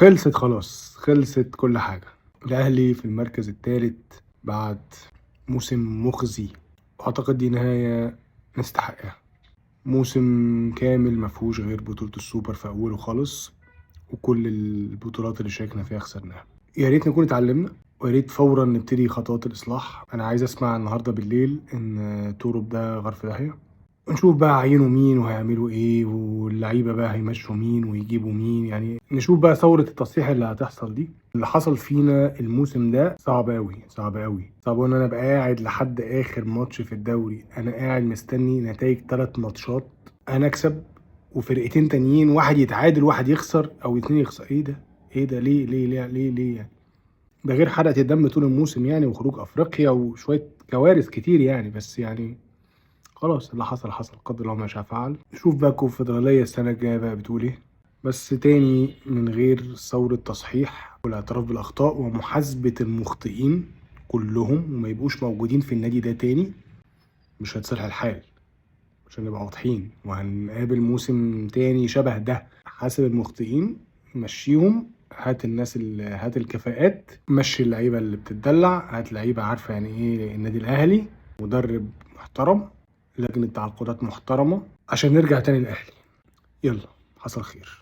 خلصت خلاص، خلصت كل حاجة. الأهلي في المركز الثالث بعد موسم مخزي، وأعتقد دي نهاية نستحقها. موسم كامل مفهوش غير بطولة السوبر في أوله خالص، وكل البطولات اللي شاركنا فيها خسرناها. يا ريت نكون اتعلمنا، ويا ريت فورا نبتدي خطوات الإصلاح. أنا عايز أسمع النهاردة بالليل إن تورب ده غار في داهية، نشوف بقى عينوا مين وهيعملوا ايه، واللعيبه بقى هيمشوا مين ويجيبوا مين. يعني نشوف بقى ثوره التصحيح اللي هتحصل دي. اللي حصل فينا الموسم ده صعب قوي، صعب قوي، صعب ان انا ابقى قاعد لحد اخر ماتش في الدوري. انا قاعد مستني نتائج 3 ماتشات، انا اكسب وفرقتين تانيين، واحد يتعادل واحد يخسر او اتنين يخسر. ايه ده؟ ايه ده؟ ليه يعني؟ ده غير حرقة الدم طول الموسم يعني، وخروج افريقيا وشويه كوارث كتير يعني. بس يعني خلاص، اللي حصل حصل، قدر الله ما شاء فعل. نشوف بقى الكونفدرالية السنة الجاية بقى بتقول ايه. بس تاني، من غير ثورة تصحيح والاعتراف بالأخطاء ومحاسبة المخطئين كلهم، وما يبقوش موجودين في النادي ده تاني، مش هيتصلح الحال. عشان نبقى واضحين، وهنقابل موسم تاني شبه ده. حاسب المخطئين، مشيهم، هات الناس اللي هات الكفاءات، مشي اللعيبة اللي بتتدلع، هات لعيبة عارفة يعني ايه النادي الأهلي، مدرب محترم، لجنة تعاقدات محترمة، عشان نرجع تاني الأهلي. يلا، حصل خير.